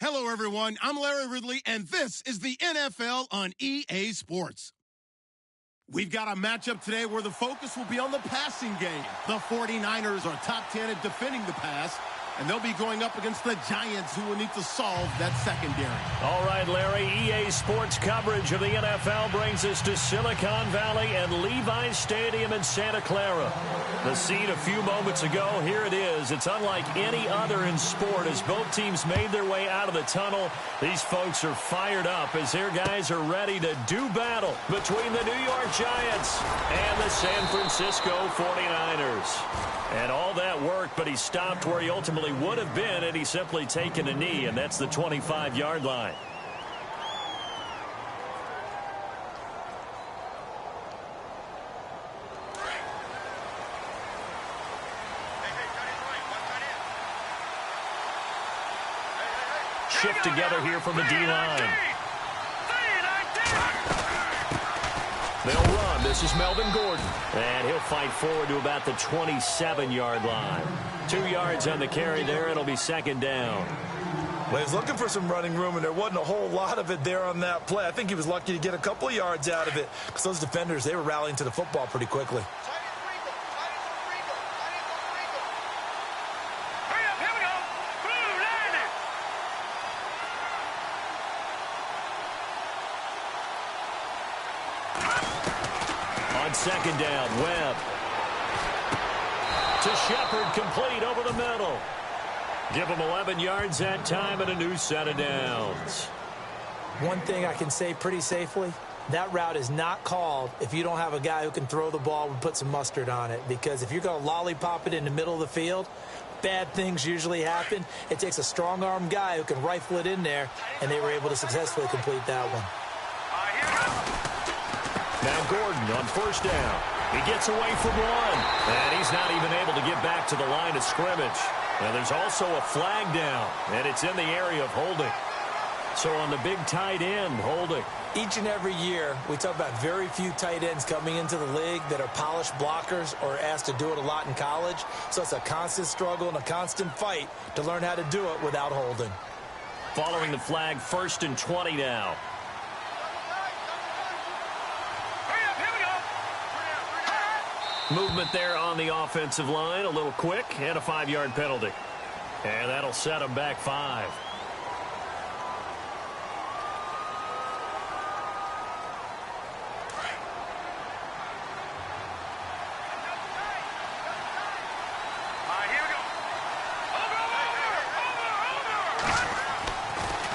Hello, everyone. I'm Larry Ridley, and this is the NFL on EA Sports. We've got a matchup today where the focus will be on the passing game. The 49ers are top 10 at defending the pass, and they'll be going up against the Giants, who will need to solve that secondary. All right, Larry, EA Sports coverage of the NFL brings us to Silicon Valley and Levi's Stadium in Santa Clara. The scene a few moments ago, here it is. It's unlike any other in sport as both teams made their way out of the tunnel. These folks are fired up as their guys are ready to do battle between the New York Giants and the San Francisco 49ers. And all that work, but he stopped where he ultimately would have been had he simply taken a knee, and that's the 25-yard line. Shift together here from the D-line. They'll run. This is Melvin Gordon. And he'll fight forward to about the 27-yard line. 2 yards on the carry there. It'll be second down. Well, he was looking for some running room, and there wasn't a whole lot of it there on that play. I think he was lucky to get a couple of yards out of it because those defenders, they were rallying to the football pretty quickly. Second down, Webb. To Shepard, complete over the middle. Give him 11 yards that time and a new set of downs. One thing I can say pretty safely, that route is not called if you don't have a guy who can throw the ball and put some mustard on it. Because if you're going to lollipop it in the middle of the field, bad things usually happen. It takes a strong-arm guy who can rifle it in there, and they were able to successfully complete that one. Now Gordon on first down. He gets away from one, and he's not even able to get back to the line of scrimmage. Now there's also a flag down, and it's in the area of holding. So on the big tight end, holding. Each and every year, we talk about very few tight ends coming into the league that are polished blockers or asked to do it a lot in college. So it's a constant struggle and a constant fight to learn how to do it without holding. Following the flag, 1st and 20 now. Movement there on the offensive line, a little quick, and a 5-yard penalty. And that'll set him back 5.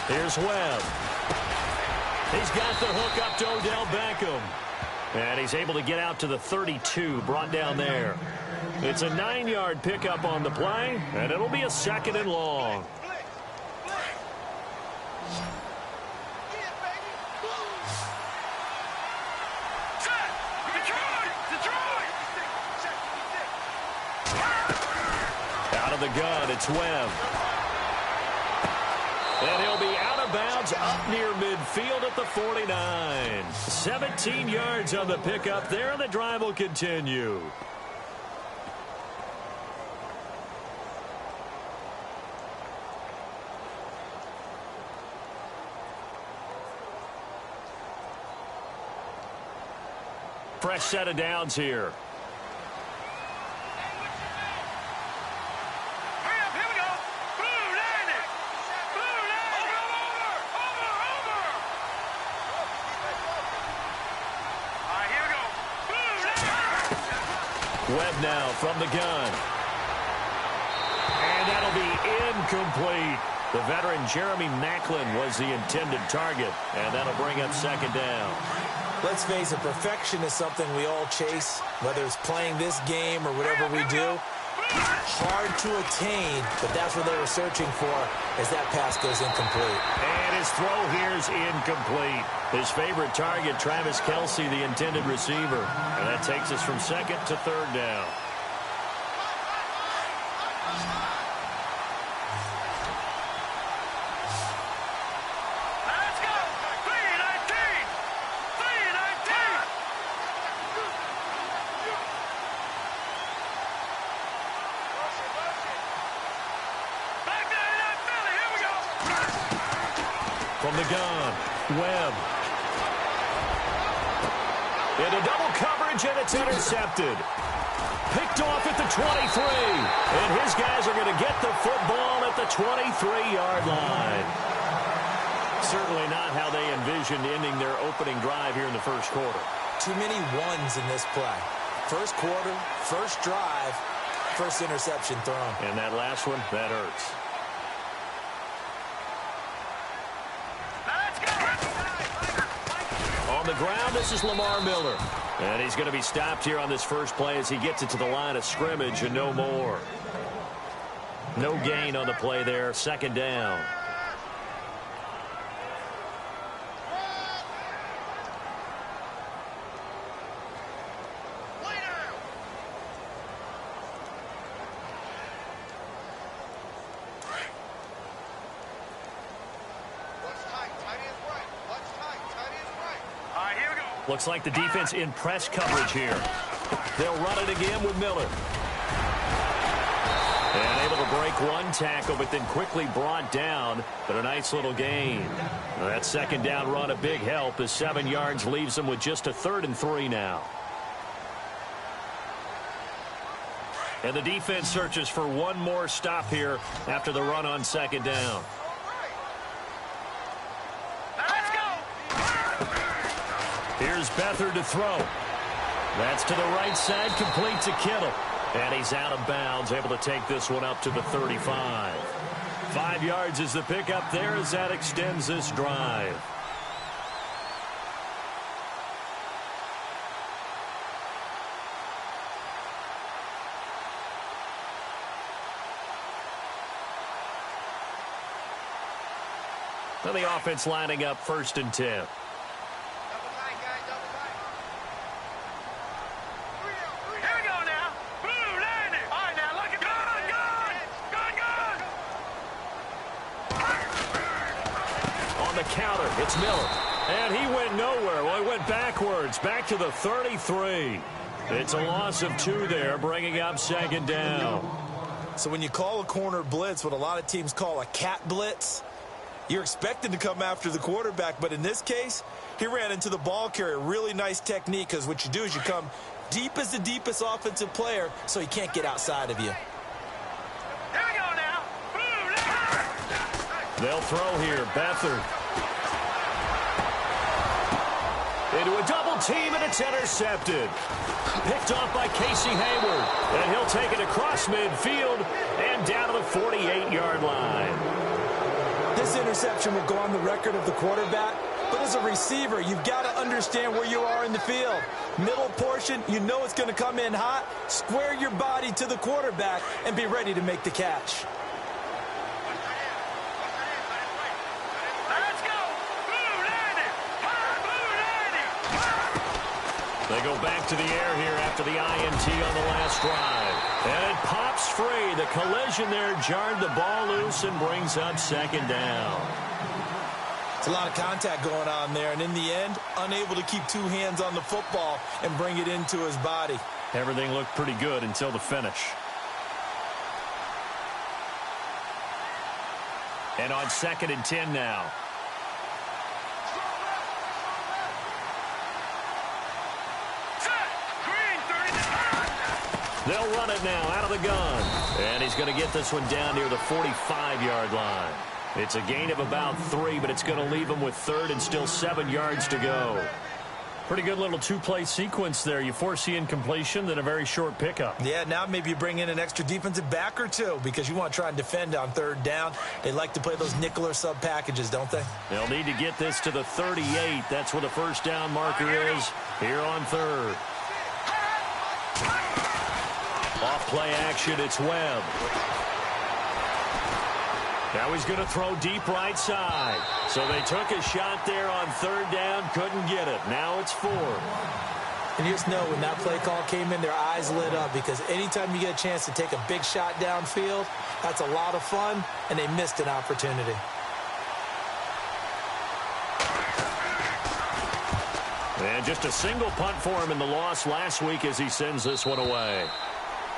Here's Webb. He's got the hook up to Odell Beckham. And he's able to get out to the 32, brought down there. It's a 9-yard pickup on the play, and it'll be a 2nd and long. Out of the gun, it's Webb. And he'll be out of bounds up near midfield at the 49. 17 yards on the pickup there, and the drive will continue. Fresh set of downs here. Webb now from the gun. And that'll be incomplete. The veteran Jeremy Maclin was the intended target, and that'll bring up 2nd down. Let's face it, perfection is something we all chase, whether it's playing this game or whatever we do. Hard to attain, but that's what they were searching for as that pass goes incomplete. And his throw here is incomplete. His favorite target, Travis Kelce, the intended receiver. And that takes us from 2nd to 3rd down. From the gun, Webb. Into double coverage, and it's intercepted. Picked off at the 23. And his guys are going to get the football at the 23-yard line. Certainly not how they envisioned ending their opening drive here in the first quarter. Too many ones in this play. First quarter, first drive, first interception thrown. And that last one, that hurts. On the ground, this is Lamar Miller. And he's going to be stopped here on this first play as he gets it to the line of scrimmage and no more. No gain on the play there. Second down. Looks like the defense in press coverage here. They'll run it again with Miller. And able to break one tackle, but then quickly brought down. But a nice little gain. That second down run, a big help as 7 yards leaves them with just a 3rd and 3 now. And the defense searches for one more stop here after the run on second down. Here's Beathard to throw. That's to the right side, complete to Kittle. And he's out of bounds, able to take this one up to the 35. 5 yards is the pickup there as that extends this drive. And the offense lining up 1st and 10. Counter. It's Miller. And he went nowhere. Well, he went backwards. Back to the 33. It's a loss of 2 there, bringing up 2nd down. So when you call a corner blitz, what a lot of teams call a cat blitz, you're expected to come after the quarterback. But in this case, he ran into the ball carrier. Really nice technique, because what you do is you come deep as the deepest offensive player so he can't get outside of you. Here we go now. They'll throw here. Beathard. Into a double team, and it's intercepted. Picked off by Casey Hayward. And he'll take it across midfield and down to the 48-yard line. This interception will go on the record of the quarterback, but as a receiver, you've got to understand where you are in the field. Middle portion, you know it's going to come in hot. Square your body to the quarterback and be ready to make the catch. They go back to the air here after the INT on the last drive. And it pops free. The collision there jarred the ball loose and brings up 2nd down. It's a lot of contact going on there, and in the end, unable to keep 2 hands on the football and bring it into his body. Everything looked pretty good until the finish. And on 2nd and 10 now. They'll run it now out of the gun. And he's going to get this one down near the 45-yard line. It's a gain of about 3, but it's going to leave him with 3rd and still 7 yards to go. Pretty good little 2-play sequence there. You force the incompletion, then a very short pickup. Yeah, now maybe you bring in an extra defensive back or 2 because you want to try and defend on 3rd down. They like to play those nickel or sub packages, don't they? They'll need to get this to the 38. That's where the first down marker is here on 3rd. Off play action, it's Webb. Now he's going to throw deep right side. So they took a shot there on 3rd down, couldn't get it. Now it's 4th. And you just know when that play call came in, their eyes lit up, because anytime you get a chance to take a big shot downfield, that's a lot of fun, and they missed an opportunity. And just a single punt for him in the loss last week as he sends this one away.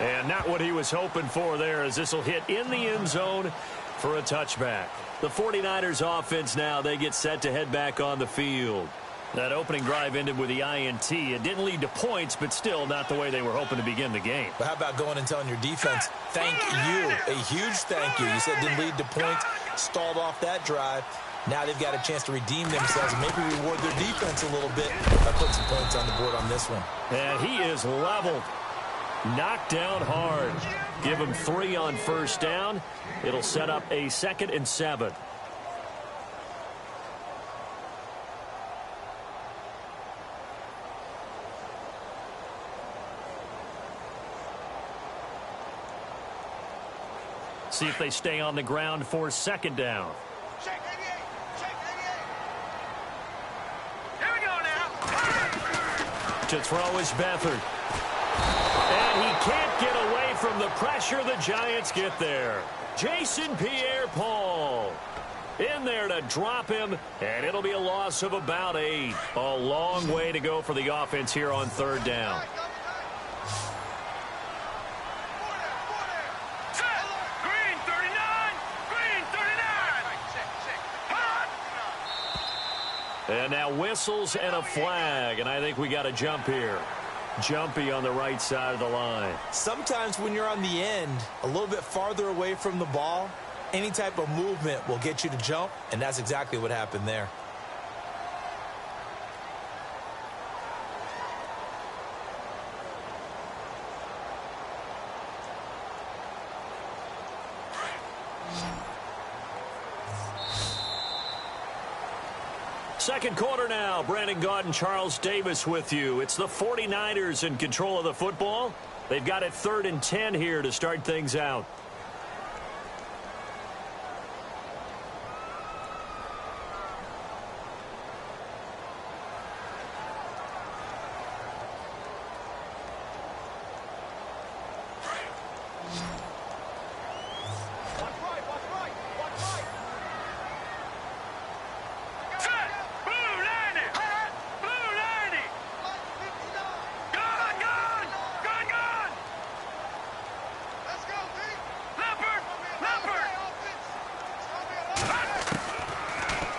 And not what he was hoping for there, as this will hit in the end zone for a touchback. The 49ers offense now, they get set to head back on the field. That opening drive ended with the INT. It didn't lead to points, but still not the way they were hoping to begin the game. But how about going and telling your defense, thank you, a huge thank you. You said it didn't lead to points, stalled off that drive. Now they've got a chance to redeem themselves and maybe reward their defense a little bit by putting some points on the board on this one. And he is leveled. Knocked down hard. Give him 3 on first down. It'll set up a 2nd and 7. See if they stay on the ground for 2nd down. Check 88. Check 88. Here we go now. To throw is Beathard. And he can't get away from the pressure. The Giants get there. Jason Pierre-Paul in there to drop him, and it'll be a loss of about 8. A long way to go for the offense here on 3rd down. Green 39. Green 39. And now whistles and a flag, and I think we got a jump here. Jumpy on the right side of the line. Sometimes when you're on the end, a little bit farther away from the ball, any type of movement will get you to jump, and that's exactly what happened there. Second quarter now. Brandon Gaudin, Charles Davis with you. It's the 49ers in control of the football. They've got it 3rd and 10 here to start things out.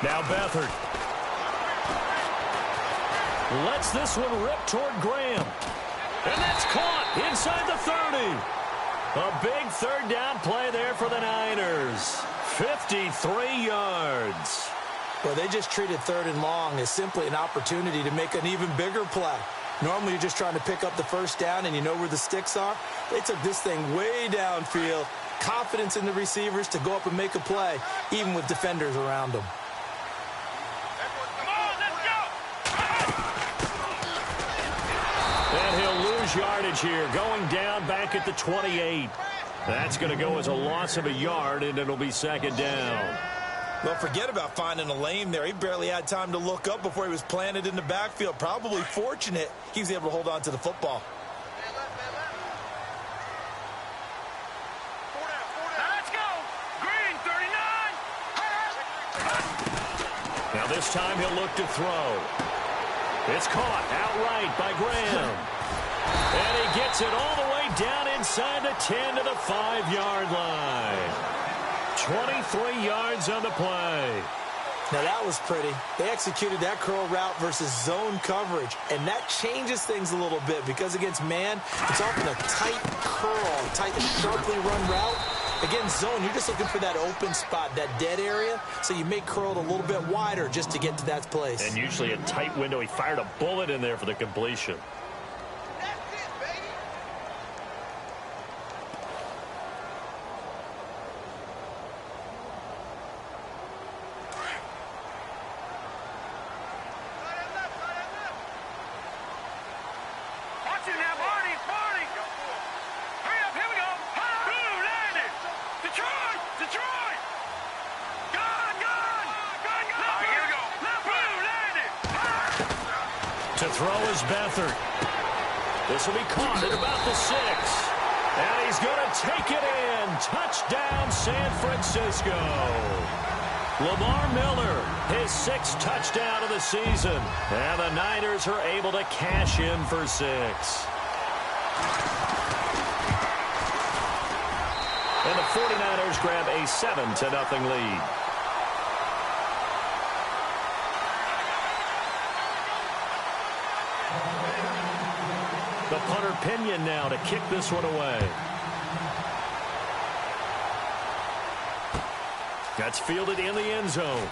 Now Beathard lets this one rip toward Graham. And that's caught inside the 30. A big 3rd down play there for the Niners. 53 yards. Well, they just treated 3rd and long as simply an opportunity to make an even bigger play. Normally, you're just trying to pick up the first down and you know where the sticks are. They took this thing way downfield. Confidence in the receivers to go up and make a play, even with defenders around them. And he'll lose yardage here, going down back at the 28. That's going to go as a loss of a yard, and it'll be 2nd down. Well, forget about finding a lane there. He barely had time to look up before he was planted in the backfield. Probably fortunate he was able to hold on to the football. Let's go. Green 39. Now this time he'll look to throw. It's caught outright by Graham. And he gets it all the way down inside the 10 to the 5-yard line. 23 yards on the play. Now that was pretty. They executed that curl route versus zone coverage, and that changes things a little bit because against man, it's often a tight curl, tight and sharply run route. Against zone, you're just looking for that open spot, that dead area, so you make curl a little bit wider just to get to that place. And usually a tight window. He fired a bullet in there for the completion. To throw is Beathard. This will be caught at about the 6. And he's going to take it in. Touchdown, San Francisco. Lamar Miller, his 6th touchdown of the season. And the Niners are able to cash in for 6. And the 49ers grab a 7-0 lead. The punter Pinion now to kick this one away. That's fielded in the end zone.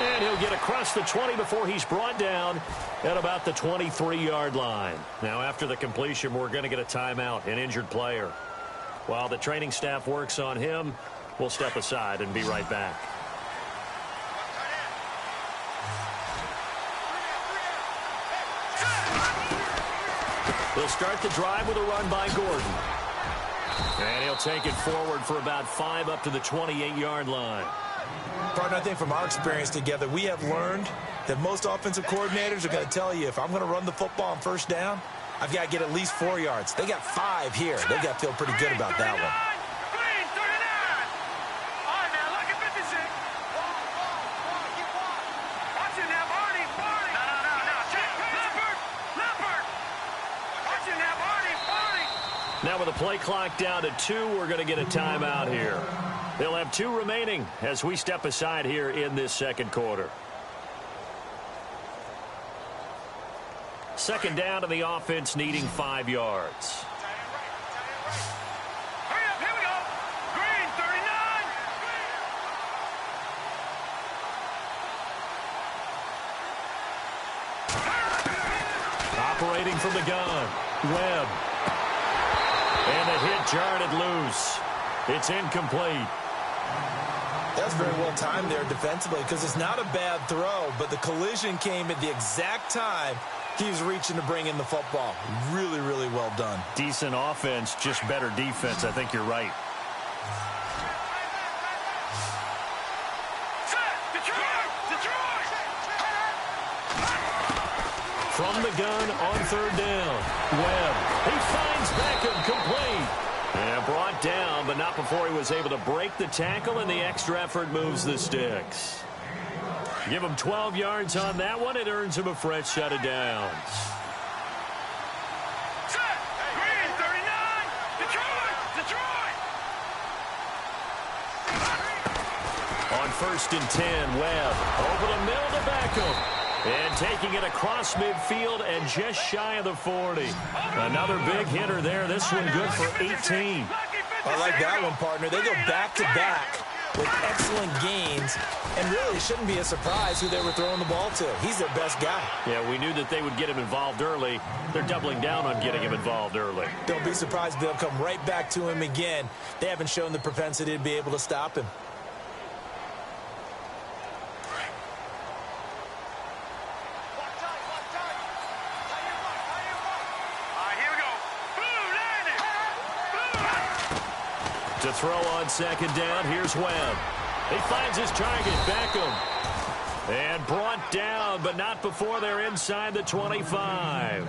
And he'll get across the 20 before he's brought down at about the 23-yard line. Now, after the completion, we're going to get a timeout, an injured player. While the training staff works on him, we'll step aside and be right back. They'll start the drive with a run by Gordon. And he'll take it forward for about 5 up to the 28-yard line. Partner, I think from our experience together, we have learned that most offensive coordinators are going to tell you, if I'm going to run the football on first down, I've got to get at least 4 yards. They got 5 here. They've got to feel pretty good about that one. Green, 39. All right, now, look at 56. Watch it now, Barney. No. Check. Leopard. Watch it now, Barney. Now with the play clock down to 2, we're going to get a timeout here. They'll have 2 remaining as we step aside here in this second quarter. Second down to the offense needing 5 yards. Hurry up, here we go. Green, 39. Operating from the gun, Webb. And the hit jarred it loose. It's incomplete. That's very well timed there defensively because it's not a bad throw, but the collision came at the exact time he was reaching to bring in the football. Really, really well done. Decent offense, just better defense. I think you're right. Detroit. From the gun on third down, Webb. He finds Beckham complete. And brought down, but not before he was able to break the tackle, and the extra effort moves the sticks. Give him 12 yards on that one. It earns him a fresh set of downs. Green, 39. Detroit. On 1st and 10, Webb over the middle to Beckham. And taking it across midfield and just shy of the 40. Another big hitter there. This one good for 18. I like that one, partner. They go back-to-back with excellent gains, and really it shouldn't be a surprise who they were throwing the ball to. He's their best guy. Yeah, we knew that they would get him involved early. They're doubling down on getting him involved early. Don't be surprised if they'll come right back to him again. They haven't shown the propensity to be able to stop him. To throw on second down, here's Webb. He finds his target, Beckham. And brought down, but not before they're inside the 25.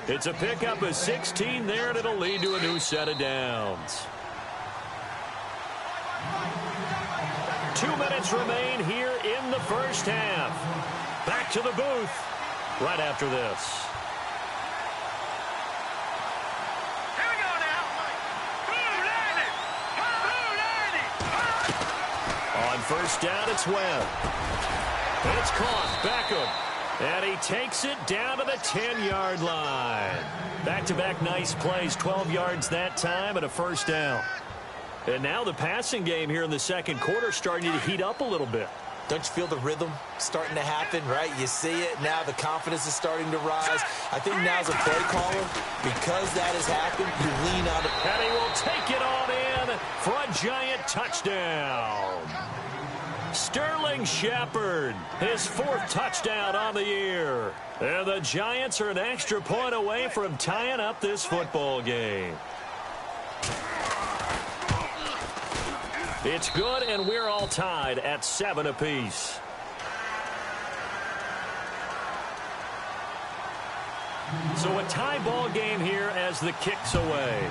It's a pickup of 16 there, and it'll lead to a new set of downs. 2 minutes remain here in the first half. Back to the booth right after this. On first down, it's Webb. It's caught. Beckham. And he takes it down to the 10-yard line. Back-to-back nice plays. 12 yards that time and a first down. And now the passing game here in the second quarter starting to heat up a little bit. Don't you feel the rhythm starting to happen, right? You see it. Now the confidence is starting to rise. I think now's a play caller. Because that has happened, you lean on it. And he will take it on in for a giant touchdown. Sterling Shepard, his 4th touchdown on the year. And the Giants are an extra point away from tying up this football game. It's good, and we're all tied at 7 apiece. So a tie ball game here as the kick's away.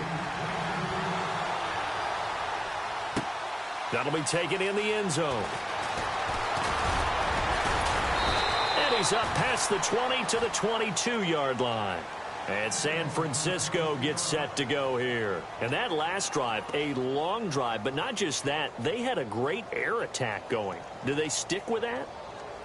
That'll be taken in the end zone. And he's up past the 20 to the 22-yard line. And San Francisco gets set to go here. And that last drive, a long drive, but not just that. They had a great air attack going. Do they stick with that?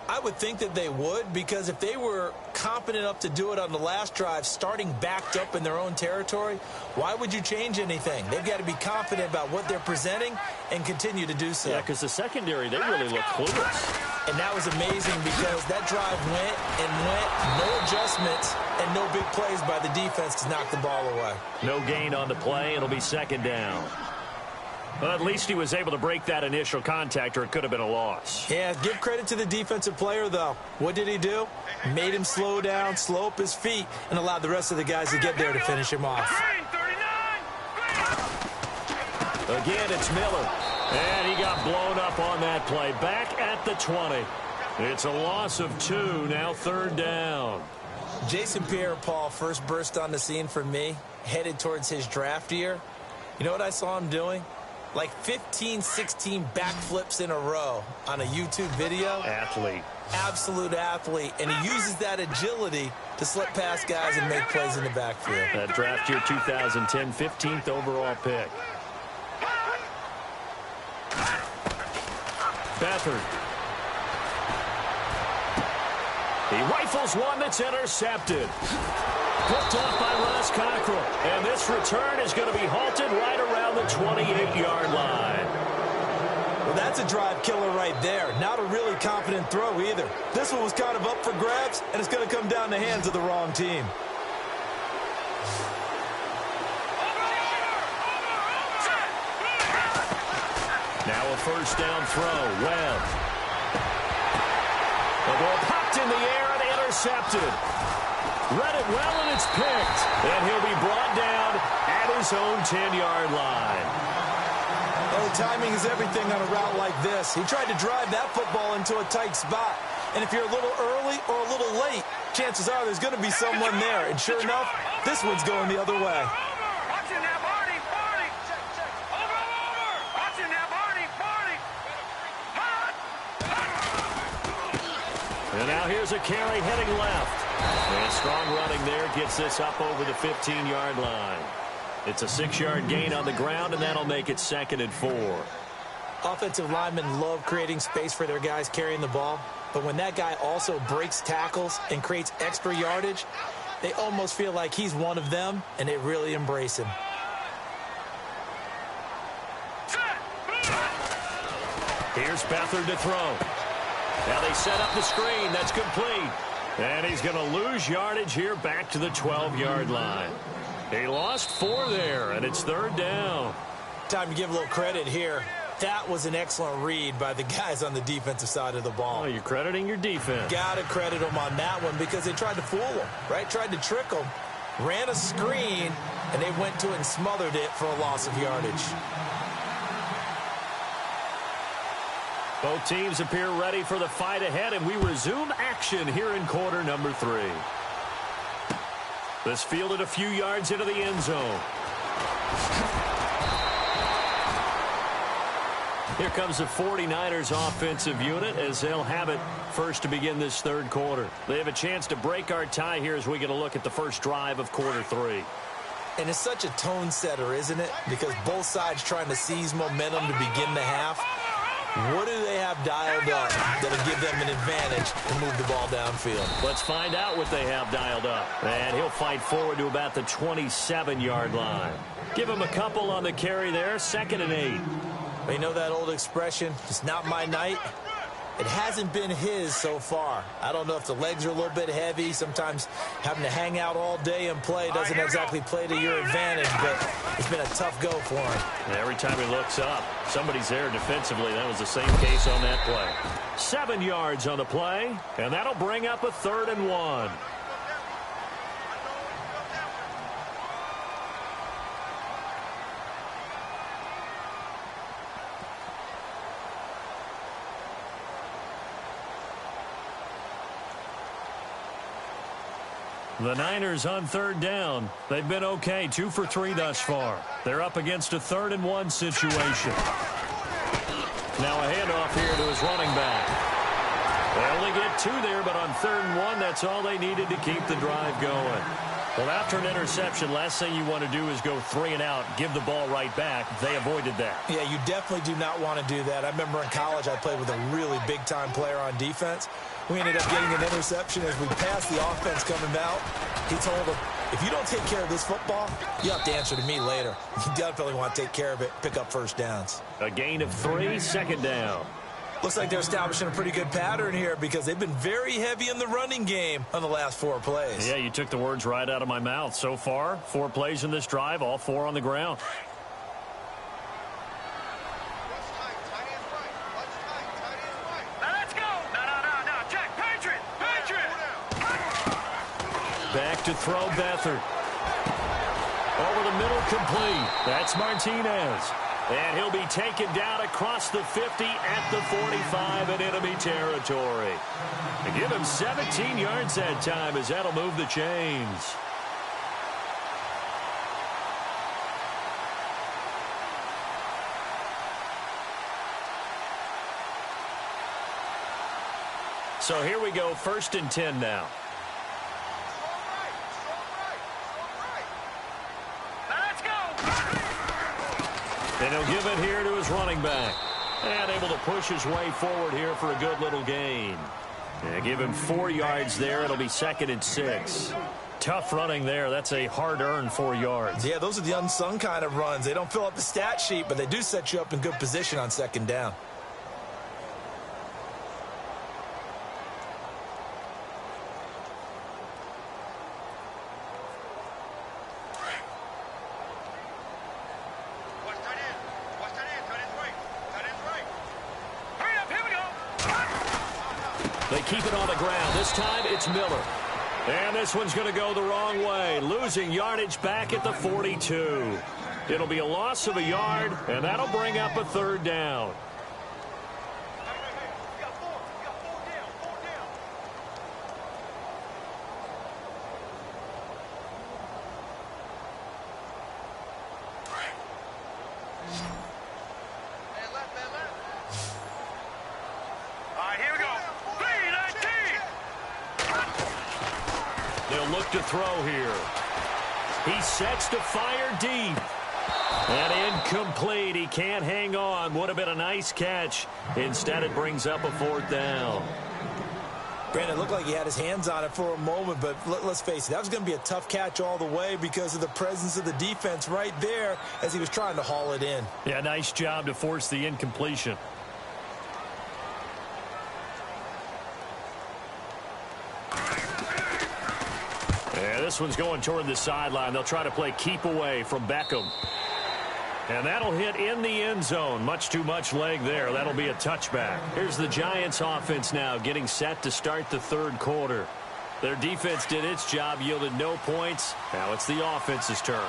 I would think that they would, because if they were confident enough to do it on the last drive, starting backed up in their own territory, why would you change anything? They've got to be confident about what they're presenting and continue to do so. Yeah, because the secondary, they really look clueless. And that was amazing because that drive went and went, no adjustments and no big plays by the defense to knock the ball away. No gain on the play. It'll be second down. Well, at least he was able to break that initial contact, or it could have been a loss. Yeah, give credit to the defensive player, though. What did he do? Made him slow down, slow up his feet, and allowed the rest of the guys to get there to finish him off. Again, it's Miller. And he got blown up on that play. Back at the 20. It's a loss of 2, now third down. Jason Pierre-Paul first burst on the scene for me, headed towards his draft year. You know what I saw him doing? Like 15, 16 backflips in a row on a YouTube video. Athlete. Absolute athlete. And he uses that agility to slip past guys and make plays in the backfield. That draft year 2010, 15th overall pick. Beathard. He rifles one that's intercepted. Picked off by Ross Cockrell. And this return is going to be halted right around the 28-yard line. Well, that's a drive killer right there. Not a really confident throw either. This one was kind of up for grabs, and it's going to come down the hands of the wrong team. Now a first down throw. Webb. The ball popped in the air and intercepted. Read it well, and it's picked. And he'll be brought down at his own 10-yard line. Oh, timing is everything on a route like this. He tried to drive that football into a tight spot. And if you're a little early or a little late, chances are there's going to be someone there. And sure enough, this one's going the other way. And now here's a carry heading left. And strong running there gets this up over the 15-yard line. It's a 6-yard gain on the ground, and that'll make it 2nd and 4. Offensive linemen love creating space for their guys carrying the ball. But when that guy also breaks tackles and creates extra yardage, they almost feel like he's one of them, and they really embrace him. Here's Beathard to throw. Now they set up the screen. That's complete. And he's going to lose yardage here back to the 12-yard line. He lost 4 there, and it's 3rd down. Time to give a little credit here. That was an excellent read by the guys on the defensive side of the ball. Oh, you're crediting your defense. Got to credit them on that one because they tried to fool them, right? Tried to trick them. Ran a screen, and they went to it and smothered it for a loss of yardage. Both teams appear ready for the fight ahead, and we resume action here in quarter number 3. This fielded a few yards into the end zone. Here comes the 49ers offensive unit as they'll have it first to begin this 3rd quarter. They have a chance to break our tie here as we get a look at the first drive of quarter 3. And it's such a tone setter, isn't it? Because both sides trying to seize momentum to begin the half. What do they have dialed up that'll give them an advantage to move the ball downfield? Let's find out what they have dialed up. And he'll fight forward to about the 27-yard line. Give him a couple on the carry there, 2nd and 8. You know that old expression, it's not my night? It hasn't been his so far. I don't know if the legs are a little bit heavy. Sometimes having to hang out all day and play doesn't exactly play to your advantage, but it's been a tough go for him. And every time he looks up, somebody's there defensively. That was the same case on that play. 7 yards on the play, and that'll bring up a 3rd and 1. The Niners on 3rd down. They've been okay, 2 for 3 thus far. They're up against a 3rd and 1 situation. Now a handoff here to his running back. They only get 2 there, but on 3rd and 1, that's all they needed to keep the drive going. Well, after an interception, last thing you want to do is go 3 and out, give the ball right back. They avoided that. Yeah, you definitely do not want to do that. I remember in college I played with a really big-time player on defense. We ended up getting an interception as we passed the offense coming out. He told him, if you don't take care of this football, you have to answer to me later. You definitely want to take care of it, pick up first downs. A gain of 3, second down. Looks like they're establishing a pretty good pattern here because they've been very heavy in the running game on the last 4 plays. Yeah, you took the words right out of my mouth. So far, 4 plays in this drive, all 4 on the ground. Let's go. No. Check. Patriot. Back to throw Beathard. Over the middle, complete. That's Martinez. And he'll be taken down across the 50 at the 45 in enemy territory. And give him 17 yards that time as that'll move the chains. So here we go, 1st and 10 now. And he'll give it here to his running back. And able to push his way forward here for a good little gain. And give him 4 yards there. It'll be 2nd and 6. Tough running there. That's a hard-earned 4 yards. Yeah, those are the unsung kind of runs. They don't fill up the stat sheet, but they do set you up in good position on 2nd down. They keep it on the ground. This time it's Miller. And this one's going to go the wrong way. Losing yardage back at the 42. It'll be a loss of a yard, and that'll bring up a 3rd down. To throw here. He sets to fire deep. And incomplete. He can't hang on. Would have been a nice catch. Instead, it brings up a 4th down. Brandon, it looked like he had his hands on it for a moment, but let's face it, that was going to be a tough catch all the way because of the presence of the defense right there as he was trying to haul it in. Yeah, nice job to force the incompletion. This one's going toward the sideline. They'll try to play keep away from Beckham. And that'll hit in the end zone. Much too much leg there. That'll be a touchback. Here's the Giants offense now getting set to start the 3rd quarter. Their defense did its job, yielded no points. Now it's the offense's turn.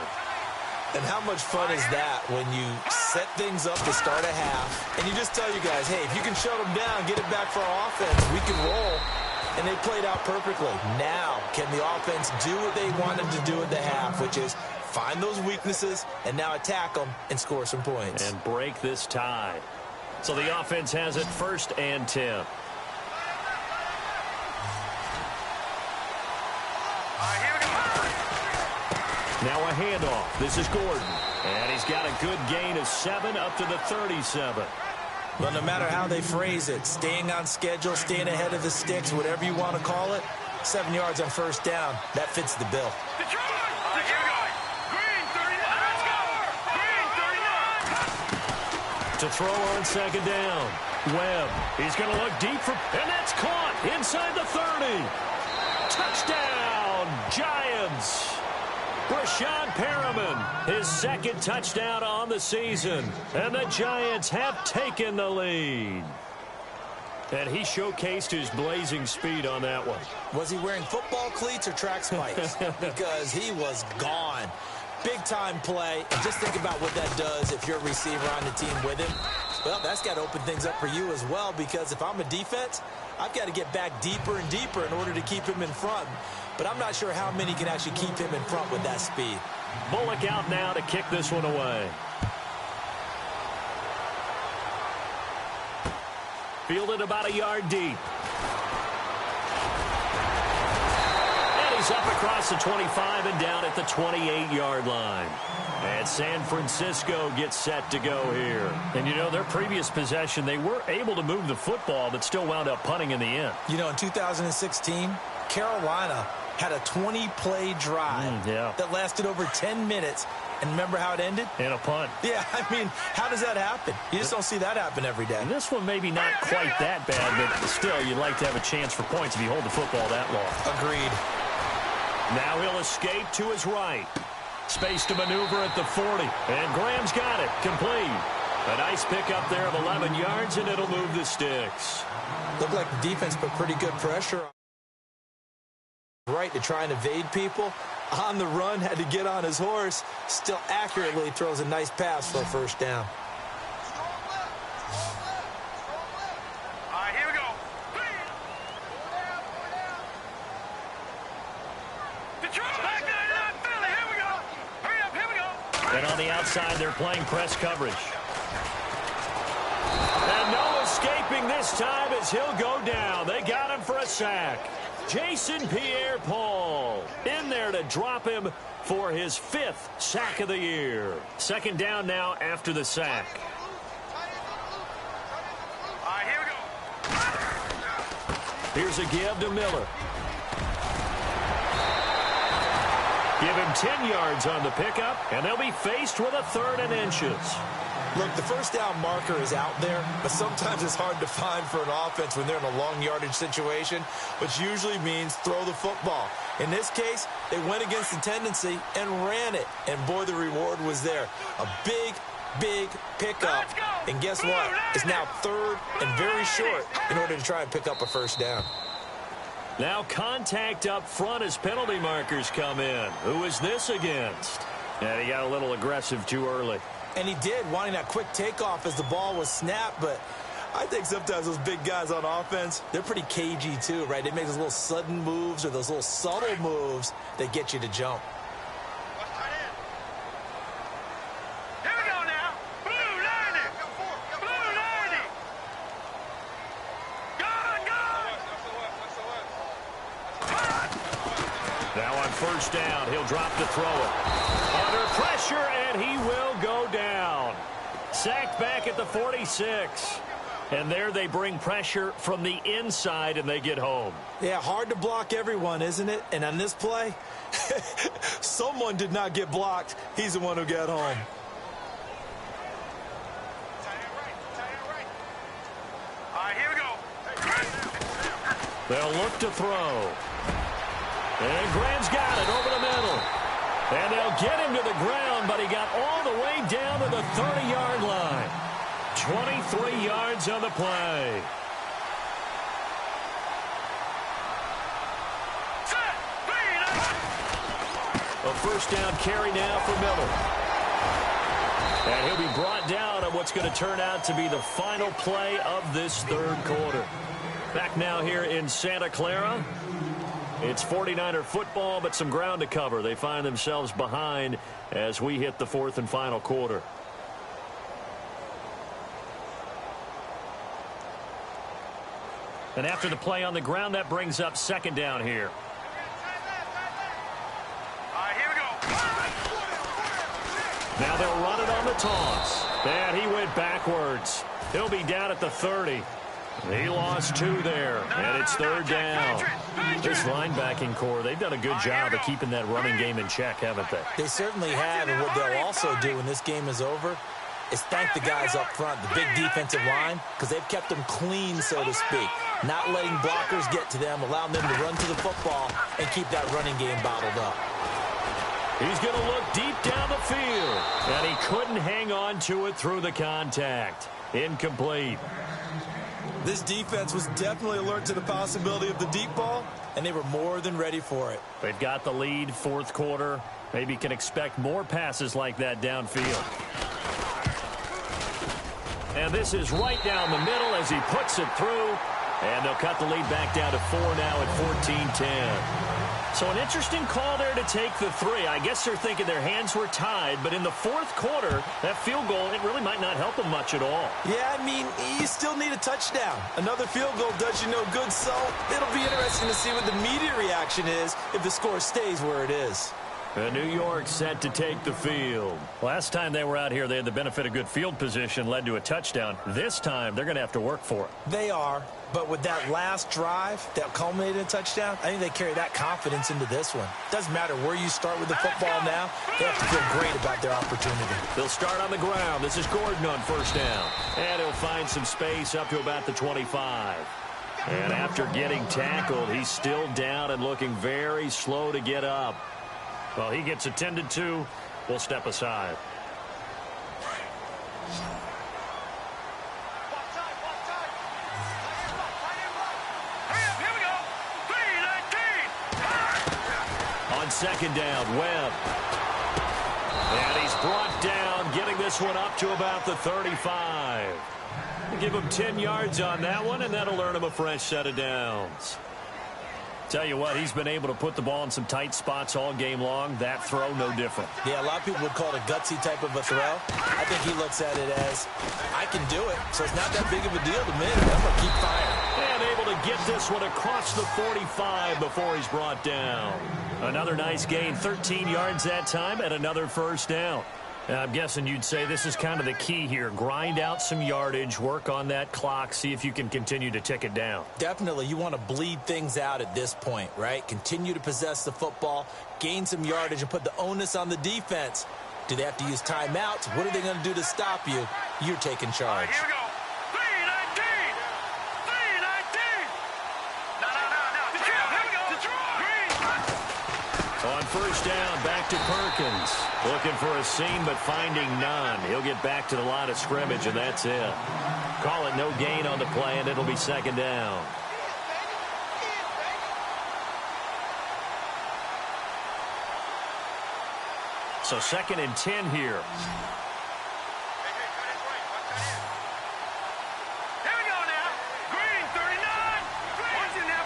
And how much fun is that when you set things up to start a half and you just tell you guys, hey, if you can shut them down, get it back for our offense, we can roll. And they played out perfectly. Now, can the offense do what they wanted to do at the half, which is find those weaknesses and now attack them and score some points. And break this tie. So the offense has it 1st and 10. Now a handoff. This is Gordon. And he's got a good gain of 7 up to the 37. Well, no matter how they phrase it, staying on schedule, staying ahead of the sticks, whatever you want to call it, 7 yards on 1st down, that fits the bill. To throw on 2nd down. Webb, he's going to look deep for, and that's caught inside the 30. Touchdown, Giants. Brashad Perriman, his 2nd touchdown on the season. And the Giants have taken the lead. And he showcased his blazing speed on that one. Was he wearing football cleats or track spikes? Because he was gone. Big-time play. And just think about what that does if you're a receiver on the team with him. Well, that's got to open things up for you as well, because if I'm a defense, I've got to get back deeper and deeper in order to keep him in front. But I'm not sure how many can actually keep him in front with that speed. Bullock out now to kick this one away. Fielded about a yard deep. And He's up across the 25 and down at the 28-yard line. And San Francisco gets set to go here. And, you know, their previous possession, they were able to move the football, but still wound up punting in the end. You know, in 2016, Carolina had a 20-play drive that lasted over 10 minutes. And remember how it ended? In a punt. Yeah, I mean, how does that happen? You just don't see that happen every day. And this one maybe not quite that bad, but still, you'd like to have a chance for points if you hold the football that long. Agreed. Now he'll escape to his right. Space to maneuver at the 40. And Graham's got it. Complete. A nice pickup there of 11 yards, and it'll move the sticks. Looked like the defense put pretty good pressure on right to try and evade people. On the run, had to get on his horse. Still accurately throws a nice pass for a first down. All right, here we go. Detroit, back there, Philly, here we go. Hurry up, here we go. And on the outside, they're playing press coverage. And no escaping this time as he'll go down. They got him for a sack. Jason Pierre-Paul in there to drop him for his 5th sack of the year. Second down now after the sack. All right, here we go. Here's a give to Miller. Give him 10 yards on the pickup, and they'll be faced with a 3rd and inches. Look, the first down marker is out there, but sometimes it's hard to find for an offense when they're in a long yardage situation, which usually means throw the football. In this case, they went against the tendency and ran it, and boy, the reward was there. A big pickup, and guess what? It's now 3rd and very short in order to try and pick up a first down. Now contact up front as penalty markers come in. Who is this against? And he got a little aggressive too early. And he did, wanting that quick takeoff as the ball was snapped, but I think sometimes those big guys on offense, they're pretty cagey too, right? They make those little sudden moves or those little subtle moves that get you to jump. Here we go now. Blue 90. Blue 90. Gone. Now on first down, he'll drop to throw it. Under pressure, and he will go down. Sacked back at the 46. And there they bring pressure from the inside, and they get home. Yeah, hard to block everyone, isn't it? And on this play, someone did not get blocked. He's the one who got home. All right, here we go. They'll look to throw. And Graham's got it over the middle. And they'll get him to the ground, but he got all the way down to the 30-yard line. 23 yards on the play. A first down carry now for Miller. And he'll be brought down on what's going to turn out to be the final play of this 3rd quarter. Back now here in Santa Clara. It's 49er football, but some ground to cover. They find themselves behind as we hit the 4th and final quarter. And after the play on the ground, that brings up 2nd down here. All right, here we go. Now they'll run it on the toss. And he went backwards. He'll be down at the 30. He lost 2 there, and it's 3rd down. This linebacking core, they've done a good job of keeping that running game in check, haven't they? They certainly have, and what they'll also do when this game is over is thank the guys up front, the big defensive line, because they've kept them clean, so to speak. Not letting blockers get to them, allowing them to run to the football and keep that running game bottled up. He's going to look deep down the field, and he couldn't hang on to it through the contact. Incomplete. This defense was definitely alert to the possibility of the deep ball, and they were more than ready for it. They've got the lead, 4th quarter. Maybe can expect more passes like that downfield. And this is right down the middle as he puts it through. And they'll cut the lead back down to 4 now at 14-10. So an interesting call there to take the three. I guess they're thinking their hands were tied, but in the fourth quarter, that field goal, it really might not help them much at all. Yeah, I mean, you still need a touchdown. Another field goal does you no good, so it'll be interesting to see what the media reaction is if the score stays where it is. New York set to take the field. Last time they were out here, they had the benefit of good field position, led to a touchdown. This time, they're going to have to work for it. They are, but with that last drive that culminated in a touchdown, I think they carry that confidence into this one. Doesn't matter where you start with the football now, they have to feel great about their opportunity. They'll start on the ground. This is Gordon on first down. And he'll find some space up to about the 25. And after getting tackled, he's still down and looking very slow to get up. Well, he gets attended to. We'll step aside. Here we go. 3-19. On second down, Webb. And he's brought down, getting this one up to about the 35. We'll give him 10 yards on that one, and that'll earn him a fresh set of downs. Tell you what, he's been able to put the ball in some tight spots all game long. That throw, no different. Yeah, a lot of people would call it a gutsy type of a throw. I think he looks at it as, I can do it, so it's not that big of a deal to me. I'm going to keep firing. And able to get this one across the 45 before he's brought down. Another nice gain, 13 yards that time, and another first down. I'm guessing you'd say this is kind of the key here. Grind out some yardage, work on that clock, see if you can continue to tick it down. Definitely, you want to bleed things out at this point, right? Continue to possess the football, gain some yardage, and put the onus on the defense. Do they have to use timeouts? What are they going to do to stop you? You're taking charge. Here we go. 3-19. 3-19. No. Detroit, here we go. Detroit. On first down, back to Perkins. Looking for a seam, but finding none. He'll get back to the line of scrimmage, and that's it. Call it no gain on the play, and it'll be second down. So second and 10 here. Here we go now. Green, 39. Watching that,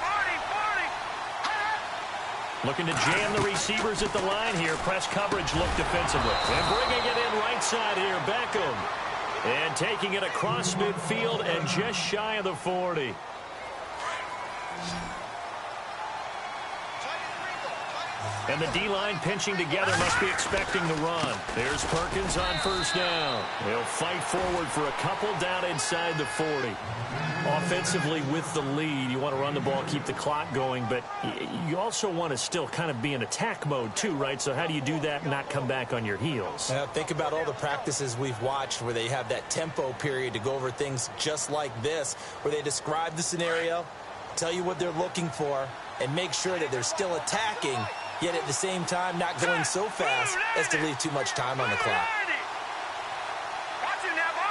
40. Looking to jam the receivers at the line here. Press coverage look defensively. And bringing it in right side here, Beckham. And taking it across midfield and just shy of the 40. And the D-line pinching together, must be expecting the run. There's Perkins on first down. He'll fight forward for a couple down inside the 40. Offensively with the lead, you want to run the ball, keep the clock going, but you also want to still kind of be in attack mode too, right? So how do you do that and not come back on your heels? Think about all the practices we've watched where they have that tempo period to go over things just like this, where they describe the scenario, tell you what they're looking for, and make sure that they're still attacking, yet at the same time not going so fast as to leave too much time on the clock. Watching that, 40.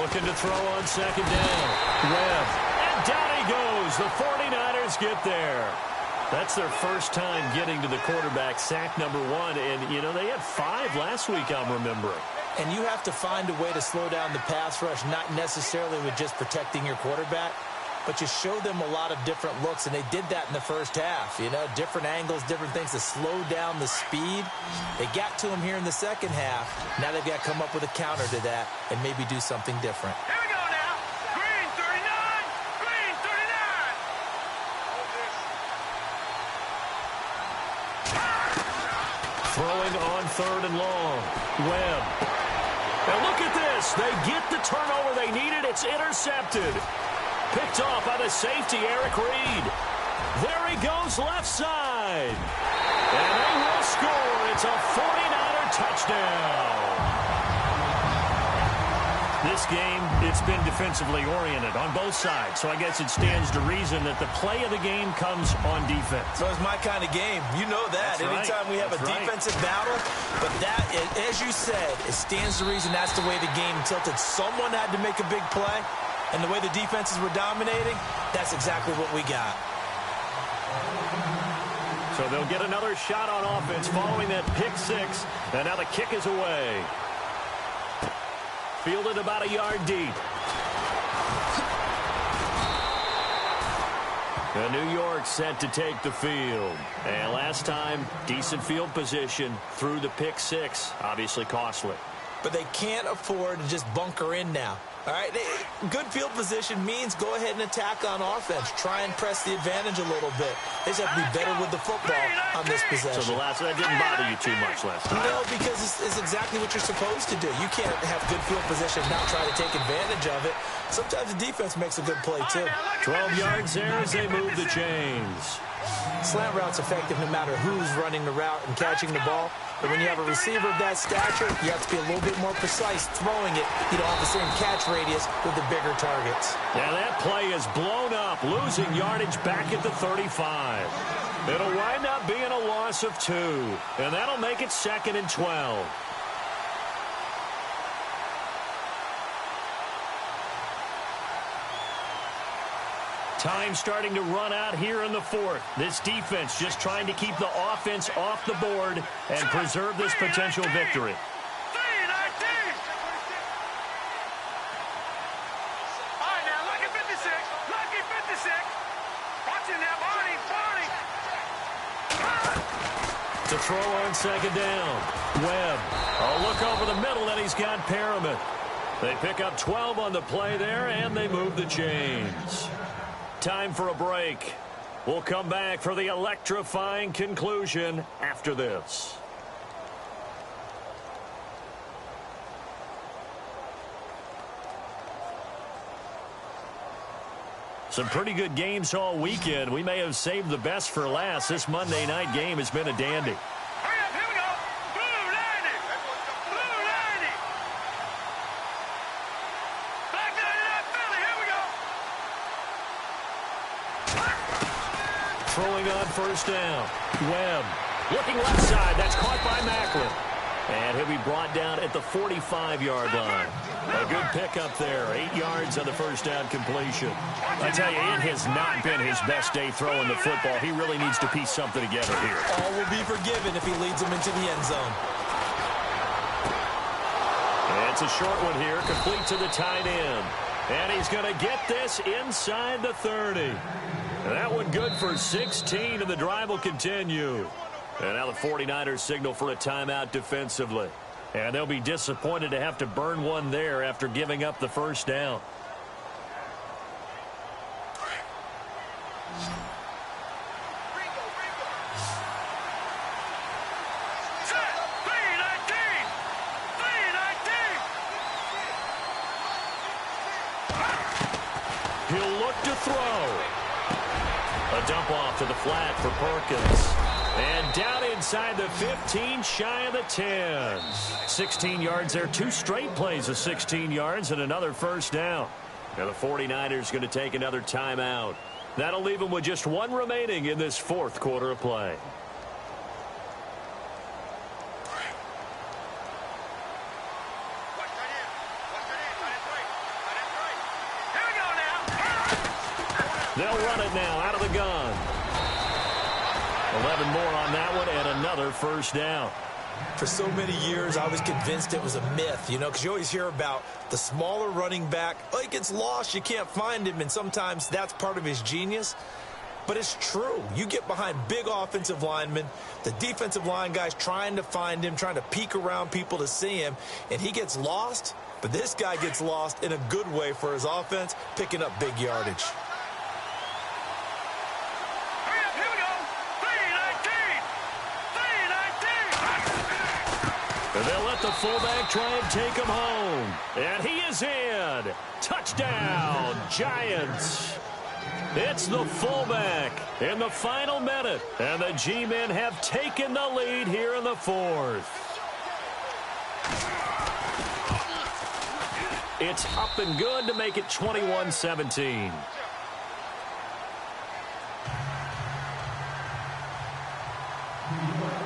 Looking to throw on second down. Webb. And down he goes. The 49ers get there. That's their first time getting to the quarterback, sack number 1. And, you know, they had 5 last week, I'm remembering. And you have to find a way to slow down the pass rush, not necessarily with just protecting your quarterback, but you show them a lot of different looks, and they did that in the first half. You know, different angles, different things to slow down the speed. They got to him here in the second half. Now they've got to come up with a counter to that and maybe do something different. Here we go now. Green, 39. Green, 39. Throwing on third and long. Webb. Now look at this. They get the turnover they needed. It's intercepted. Picked off by the safety, Eric Reed. There he goes left side. And they will score. It's a 49er touchdown. This game, it's been defensively oriented on both sides. So I guess it stands to reason that the play of the game comes on defense. So it's my kind of game. You know that. That's right. Anytime we have That's a defensive battle, but that, as you said, it stands to reason that's the way the game tilted. Someone had to make a big play. And the way the defenses were dominating, that's exactly what we got. So they'll get another shot on offense following that pick 6. And now the kick is away. Fielded about a yard deep. And New York set to take the field. And last time, decent field position through the pick six. Obviously costly. But they can't afford to just bunker in now. All right, good field position means go ahead and attack on offense. Try and press the advantage a little bit. They just have to be better with the football on this possession. So that didn't bother you too much last time? No, because it's exactly what you're supposed to do. You can't have good field position and not try to take advantage of it. Sometimes the defense makes a good play, too. 12 yards there as they move the chains. Slant route's effective no matter who's running the route and catching the ball. But when you have a receiver of that stature, you have to be a little bit more precise throwing it. You don't have the same catch radius with the bigger targets. Now that play is blown up, losing yardage back at the 35. It'll wind up being a loss of 2, and that'll make it 2nd and 12. Time starting to run out here in the 4th. This defense just trying to keep the offense off the board and preserve this potential victory. All right, now, lucky 56. Lucky 56. Watching that, Barney. To throw on 2nd down. Webb. A look over the middle, and he's got Perriman. They pick up 12 on the play there, and they move the chains. Time for a break. We'll come back for the electrifying conclusion after this. Some pretty good games all weekend. We may have saved the best for last. This Monday night game has been a dandy. Hurry up, here we go. Blue 90. Blue 90. Back to that Philly, here we go. Throwing on 1st down. Webb looking left side. That's caught by Macklin. And he'll be brought down at the 45-yard line. A good pickup there. 8 yards on the 1st down completion. I tell you, it has not been his best day throwing the football. He really needs to piece something together here. All will be forgiven if he leads them into the end zone. And it's a short one here, complete to the tight end. And he's going to get this inside the 30. And that one good for 16, and the drive will continue. And now the 49ers signal for a timeout defensively. And they'll be disappointed to have to burn one there after giving up the 1st down. He'll look to throw. A dump off to the flat for Perkins. And down inside the 15, shy of the 10. 16 yards there. 2 straight plays of 16 yards and another 1st down. Now the 49ers going to take another timeout. That'll leave them with just 1 remaining in this 4th quarter of play. They'll run it now out of the gun. 11 more on that one and another 1st down. For so many years, I was convinced it was a myth, you know, because you always hear about the smaller running back. Oh, he gets lost, you can't find him, and sometimes that's part of his genius. But it's true. You get behind big offensive linemen, the defensive line guys trying to find him, trying to peek around people to see him, and he gets lost. But this guy gets lost in a good way for his offense, picking up big yardage. They'll let the fullback try and take him home. And he is in. Touchdown, Giants. It's the fullback in the final minute. And the G-men have taken the lead here in the 4th. It's up and good to make it 21-17.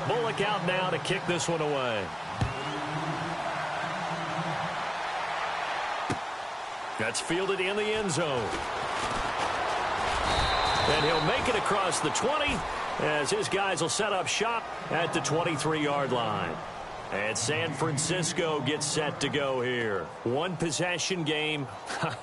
Bullock out now to kick this one away. That's fielded in the end zone. And he'll make it across the 20 as his guys will set up shop at the 23-yard line. And San Francisco gets set to go here. One possession game.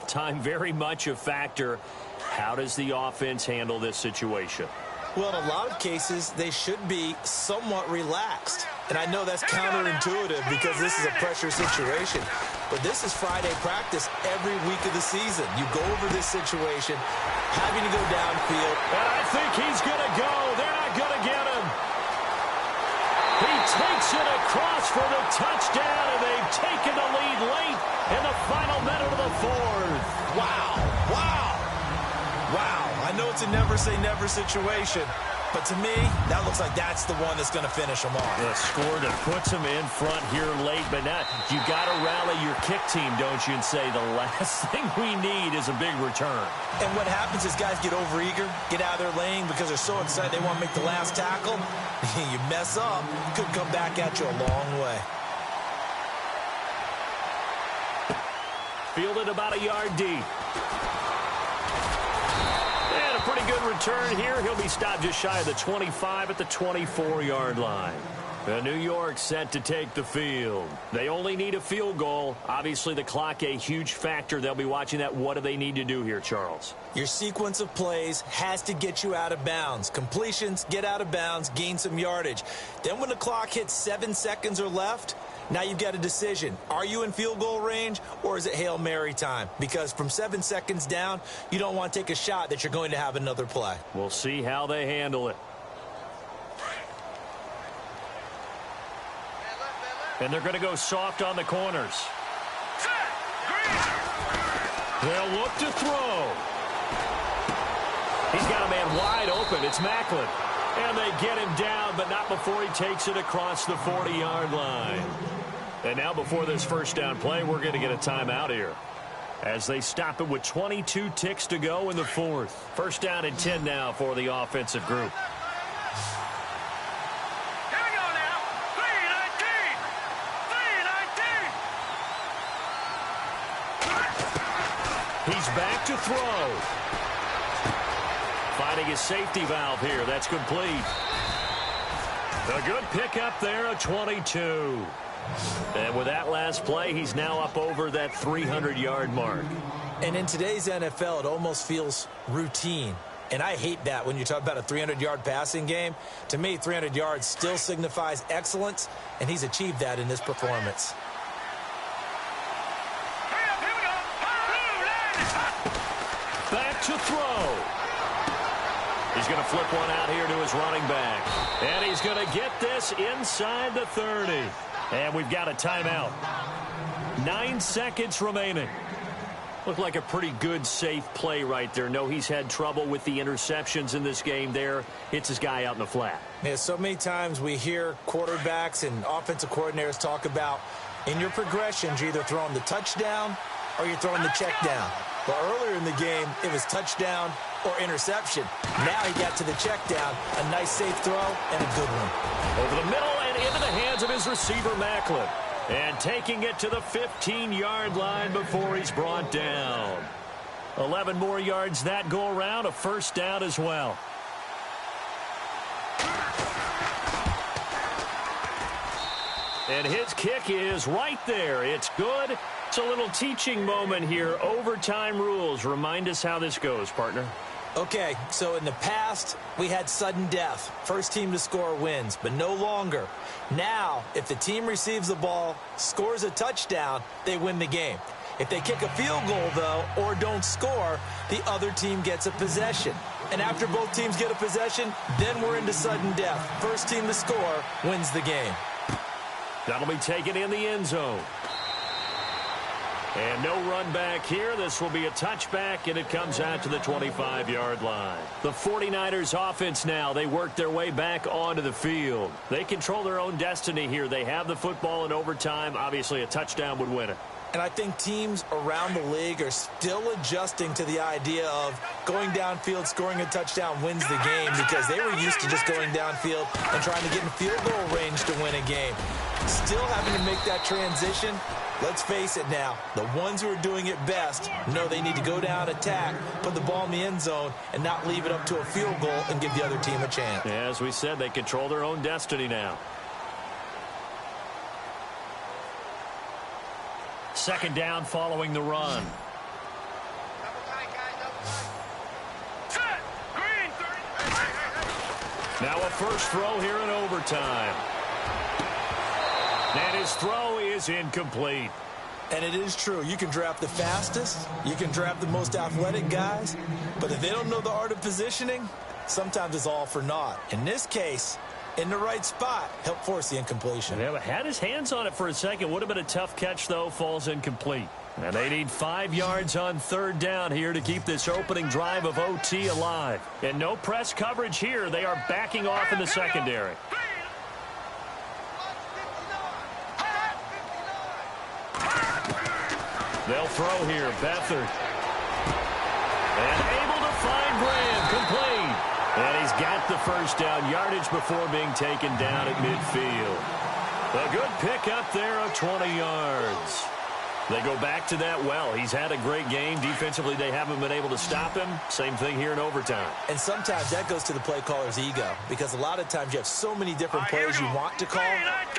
Time very much a factor. How does the offense handle this situation? Well, in a lot of cases, they should be somewhat relaxed. And I know that's counterintuitive because this is a pressure situation. But this is Friday practice every week of the season. You go over this situation, having to go downfield. And I think he's going to go. They're not going to get him. He takes it across for the touchdown, and they've taken the lead late in the final minute of the fourth. Wow. Wow. Wow. I know it's a never-say-never situation, but to me, that looks like that's the one that's going to finish them off. A score that puts them in front here late, but now you got to rally your kick team, don't you, and say the last thing we need is a big return. And what happens is guys get overeager, get out of their lane because they're so excited they want to make the last tackle. You mess up, could come back at you a long way. Fielded about a yard deep. And a pretty good return here. He'll be stopped just shy of the 25 at the 24-yard line. New York set to take the field. They only need a field goal. Obviously, the clock a huge factor. They'll be watching that. What do they need to do here, Charles? Your sequence of plays has to get you out of bounds. Completions, get out of bounds, gain some yardage. Then when the clock hits 7 seconds or left, now you've got a decision. Are you in field goal range or is it Hail Mary time? Because from 7 seconds down, you don't want to take a shot that you're going to have another play. We'll see how they handle it. And they're going to go soft on the corners. They'll look to throw. He's got a man wide open. It's Macklin. And they get him down, but not before he takes it across the 40-yard line. And now before this first down play, we're going to get a timeout here, as they stop it with 22 ticks to go in the fourth. First down and 10 now for the offensive group. Here we go now. 3-19. 3-19. He's back to throw. Finding his safety valve here. That's complete. A good pickup there, a 22. And with that last play, he's now up over that 300-yard mark. And in today's NFL, it almost feels routine. And I hate that when you talk about a 300-yard passing game. To me, 300 yards still signifies excellence, and he's achieved that in this performance. Here we go. Back to throw. He's going to flip one out here to his running back. And he's going to get this inside the 30. And we've got a timeout. 9 seconds remaining. Looked like a pretty good, safe play right there. No, he's had trouble with the interceptions in this game there. Hits his guy out in the flat. Yeah, so many times we hear quarterbacks and offensive coordinators talk about in your progressions, you're either throwing the touchdown or you're throwing the check down. But earlier in the game, it was touchdown or interception. Now he got to the check down. A nice safe throw and a good one. Over the middle and into the hands of his receiver, Macklin. And taking it to the 15-yard line before he's brought down. 11 more yards that go around, a first down as well. And his kick is right there. It's good. It's a little teaching moment here. Overtime rules. Remind us how this goes, partner. Okay, so in the past, we had sudden death. First team to score wins, but no longer. Now, if the team receives the ball, scores a touchdown, they win the game. If they kick a field goal, though, or don't score, the other team gets a possession. And after both teams get a possession, then we're into sudden death. First team to score wins the game. That'll be taken in the end zone. And no run back here. This will be a touchback, and it comes out to the 25-yard line. The 49ers offense now, they work their way back onto the field. They control their own destiny here. They have the football in overtime. Obviously, a touchdown would win it. And I think teams around the league are still adjusting to the idea of going downfield, scoring a touchdown wins the game, because they were used to just going downfield and trying to get in field goal range to win a game. Still having to make that transition. Let's face it now, the ones who are doing it best know they need to go down, attack, put the ball in the end zone, and not leave it up to a field goal and give the other team a chance. Yeah, as we said, they control their own destiny now. Second down following the run. Set. Green. 30. Now a first throw here in overtime. And his throw is incomplete. And it is true. You can draft the fastest. You can draft the most athletic guys. But if they don't know the art of positioning, sometimes it's all for naught. In this case, in the right spot, helped force the incompletion. Yeah, but had his hands on it for a second. Would have been a tough catch, though. Falls incomplete. And they need 5 yards on third down here to keep this opening drive of OT alive. And no press coverage here. They are backing off in the secondary. They'll throw here. Beathard. And able to find Graham. Complete. And he's got the first down yardage before being taken down at midfield. A good pickup there of 20 yards. They go back to that well. He's had a great game. Defensively, they haven't been able to stop him. Same thing here in overtime. And sometimes that goes to the play caller's ego, because a lot of times you have so many different plays you want to call,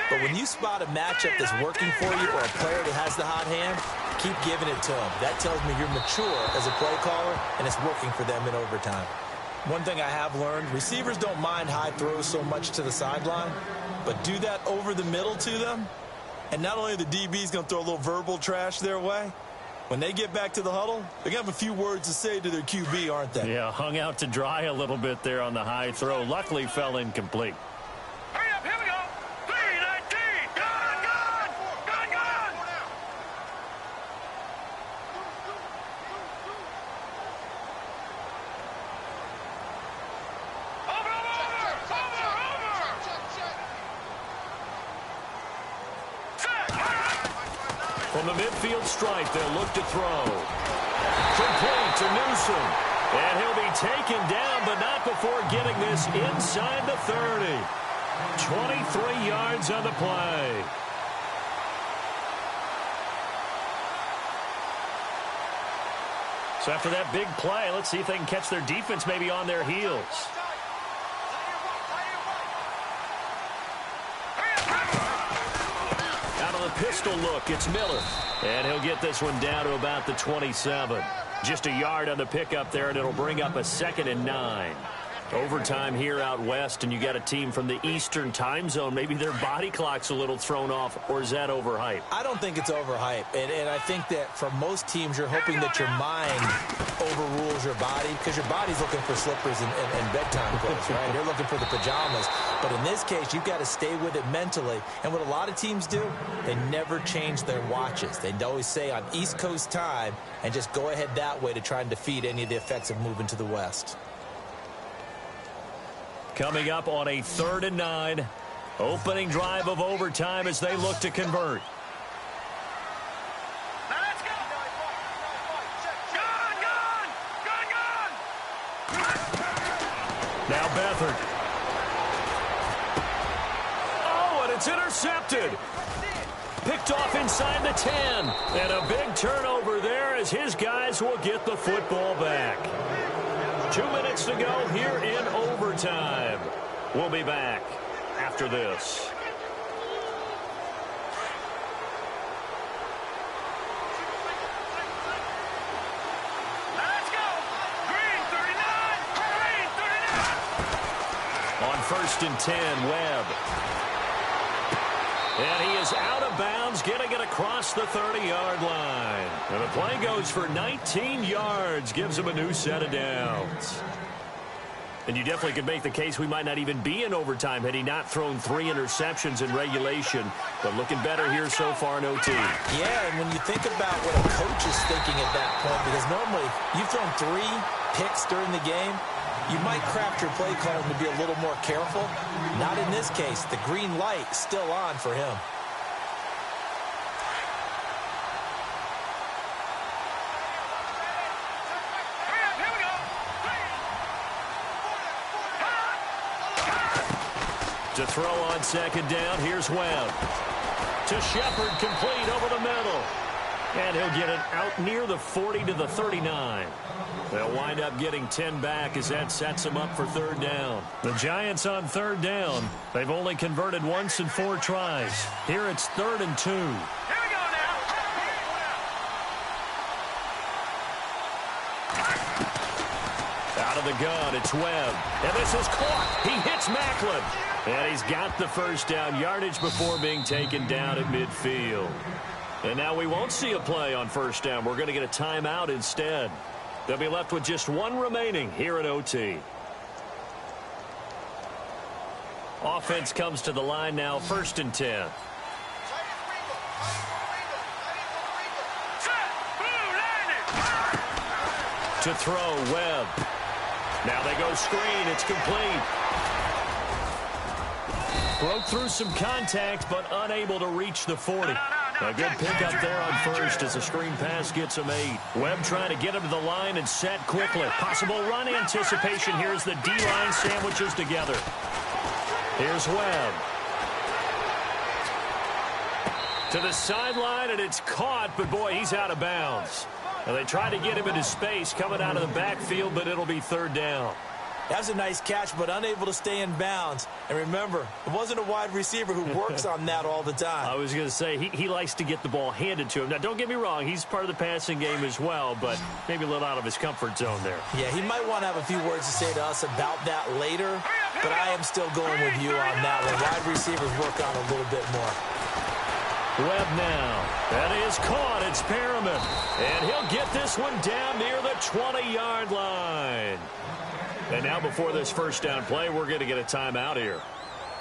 but when you spot a matchup that's working for you or a player that has the hot hand, keep giving it to him. That tells me you're mature as a play caller, and it's working for them in overtime. One thing I have learned, receivers don't mind high throws so much to the sideline, but do that over the middle to them, and not only are the DBs going to throw a little verbal trash their way, when they get back to the huddle, they're going to have a few words to say to their QB, aren't they? Yeah, hung out to dry a little bit there on the high throw. Luckily, fell incomplete. Hurry up, here we go. 3-19. Gone. Over. From the midfield stripe, they'll look to throw. Complete to Newsom. And he'll be taken down, but not before getting this inside the 30. 23 yards on the play. So after that big play, let's see if they can catch their defense maybe on their heels. Pistol look, it's Miller. And he'll get this one down to about the 27. Just a yard on the pickup there, and it'll bring up a 2nd and 9. Overtime here out west, and you got a team from the Eastern time zone. Maybe their body clock's a little thrown off, or is that overhyped? I don't think it's overhyped, and I think that for most teams, you're hoping that your mind overrules your body, because your body's looking for slippers and bedtime clothes, right? They're looking for the pajamas. But in this case, you've got to stay with it mentally. And what a lot of teams do, they never change their watches. They always say on East Coast time, and just go ahead that way to try and defeat any of the effects of moving to the west. Coming up on a 3rd and 9. Opening drive of overtime as they look to convert. Now let's go. Gone. Now Beathard. Oh, and it's intercepted. Picked off inside the 10. And a big turnover there as his guys will get the football back. 2 minutes to go here in overtime. We'll be back after this. Let's go. Green 39. Green 39. On 1st and 10, Webb. And he is out of bounds, getting it across the 30-yard line. And the play goes for 19 yards, gives him a new set of downs. And you definitely could make the case we might not even be in overtime had he not thrown 3 interceptions in regulation. But looking better here so far in OT. Yeah, and when you think about what a coach is thinking at that point, because normally you've thrown 3 picks during the game, you might craft your play calling to be a little more careful. Not in this case. The green light still on for him. To throw on 2nd down, here's Webb. To Shepard, complete over the middle. And he'll get it out near the 40 to the 39. They'll wind up getting 10 back as that sets them up for 3rd down. The Giants on 3rd down. They've only converted once in 4 tries. Here it's 3rd and 2. Here we go now. the gun. It's Webb. And this is caught. He hits Macklin. And he's got the first down yardage before being taken down at midfield. And now we won't see a play on first down. We're going to get a timeout instead. They'll be left with just one remaining here at OT. Offense comes to the line now, 1st and 10. To throw, Webb. Now they go screen. It's complete. Broke through some contact, but unable to reach the 40. A good pickup there on first as the screen pass gets him 8. Webb trying to get him to the line and set quickly. Possible run anticipation. Here's the D-line sandwiches together. Here's Webb. To the sideline, and it's caught, but boy, he's out of bounds. And they try to get him into space coming out of the backfield, but it'll be 3rd down. That's a nice catch, but unable to stay in bounds. And remember, it wasn't a wide receiver who works on that all the time. I was going to say, he likes to get the ball handed to him. Now, don't get me wrong, he's part of the passing game as well, but maybe a little out of his comfort zone there. Yeah, he might want to have a few words to say to us about that later, but I am still going with you on that one. Wide receivers work on a little bit more. Webb now. That is caught. It's Perriman. And he'll get this one down near the 20-yard line. And now before this first down play, we're going to get a timeout here.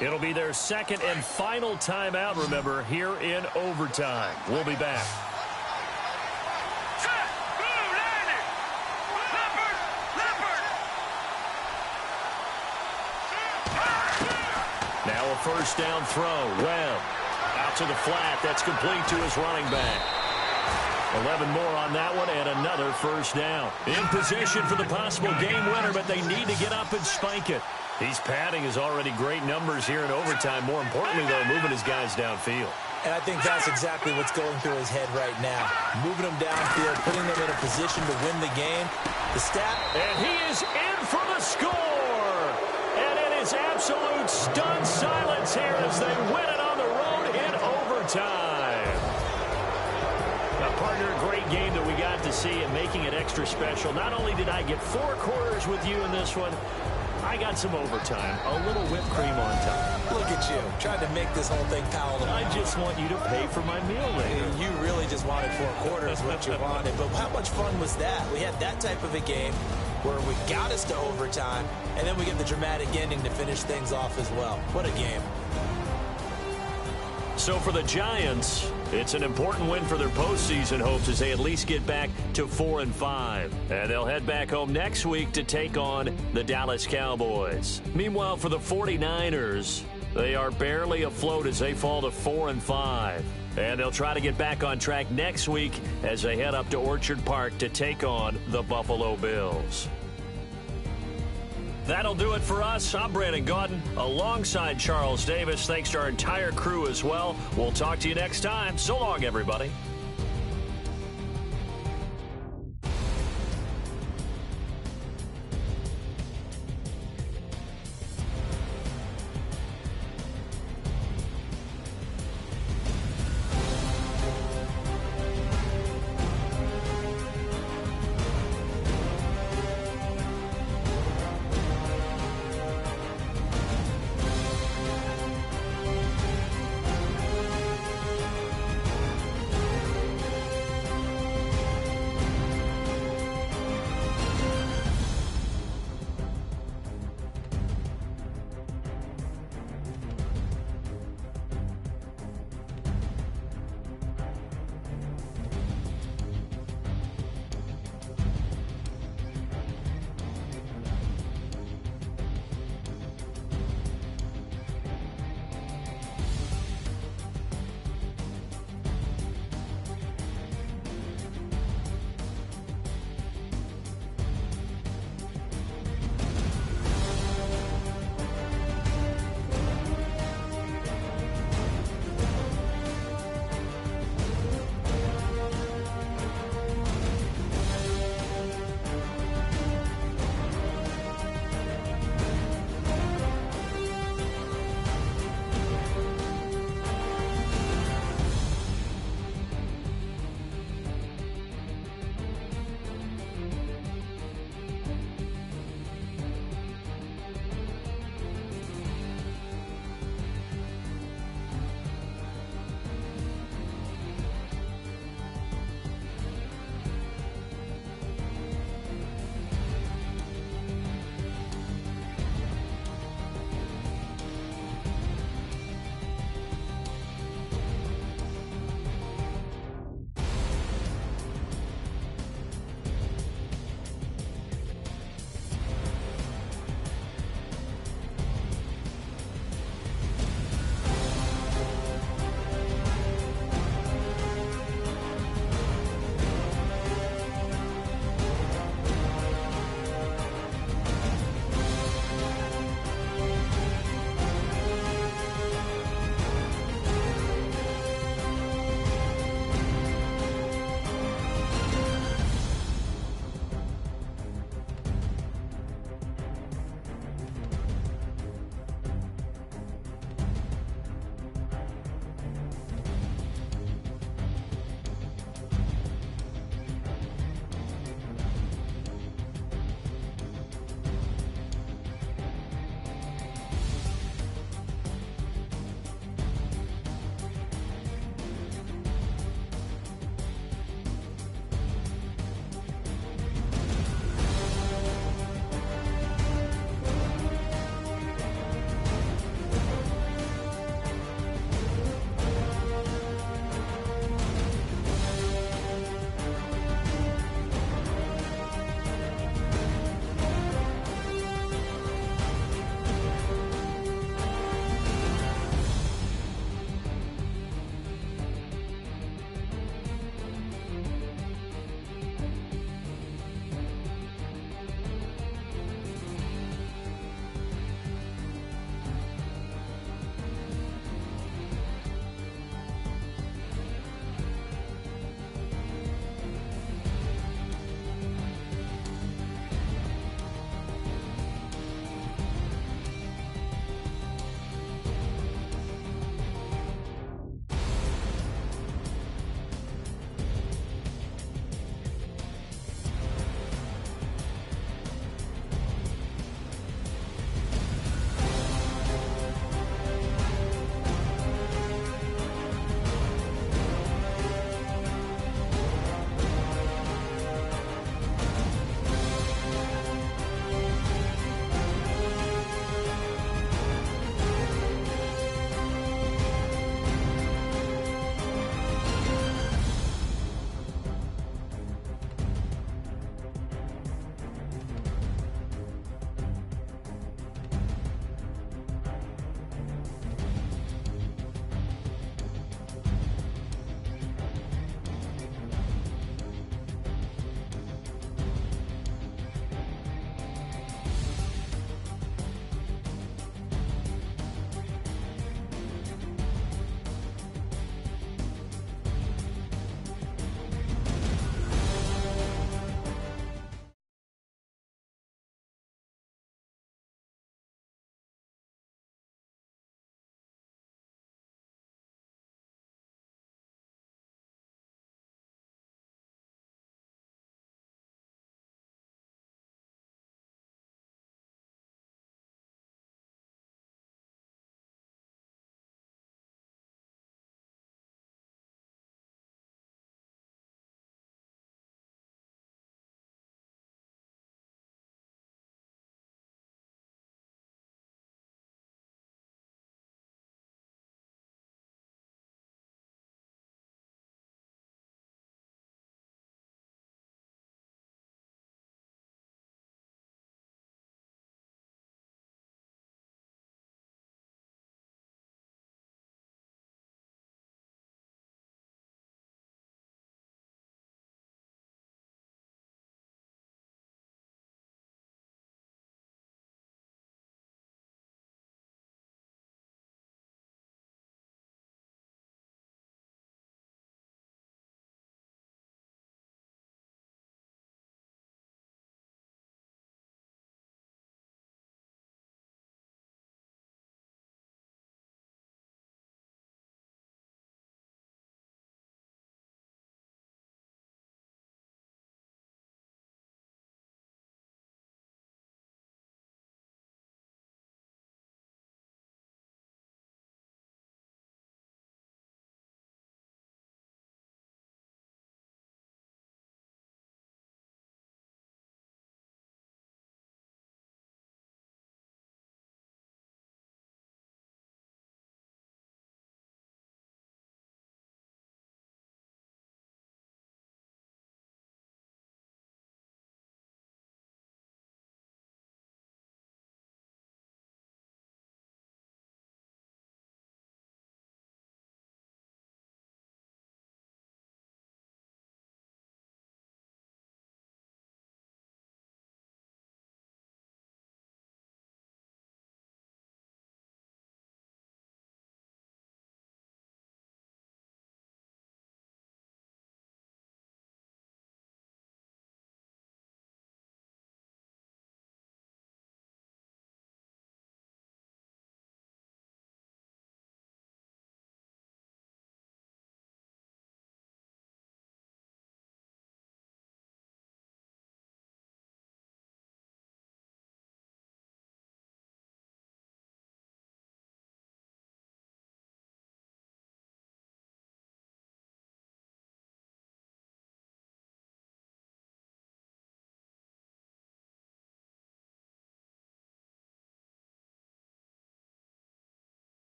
It'll be their 2nd and final timeout, remember, here in overtime. We'll be back. Now a first down throw. Webb out to the flat. That's complete to his running back. 11 more on that one and another first down. In position for the possible game winner, but they need to get up and spike it. He's padding his already great numbers here in overtime. More importantly, though, moving his guys downfield. And I think that's exactly what's going through his head right now. Moving them downfield, putting them in a position to win the game. The stat. And he is in for the score. And it is absolute stunned silence here as they win it on the road in overtime. Now, partner, a great game that we got to see and making it extra special. Not only did I get 4 quarters with you in this one, I got some overtime, a little whipped cream on top. Look at you, trying to make this whole thing palatable. I just want you to pay for my meal later. You really just wanted 4 quarters, what you wanted. But how much fun was that? We had that type of a game where we got us to overtime, and then we get the dramatic ending to finish things off as well. What a game. So for the Giants, it's an important win for their postseason hopes as they at least get back to 4-5. And they'll head back home next week to take on the Dallas Cowboys. Meanwhile, for the 49ers, they are barely afloat as they fall to 4-5. And they'll try to get back on track next week as they head up to Orchard Park to take on the Buffalo Bills. That'll do it for us. I'm Brandon Gaudin alongside Charles Davis. Thanks to our entire crew as well. We'll talk to you next time. So long, everybody.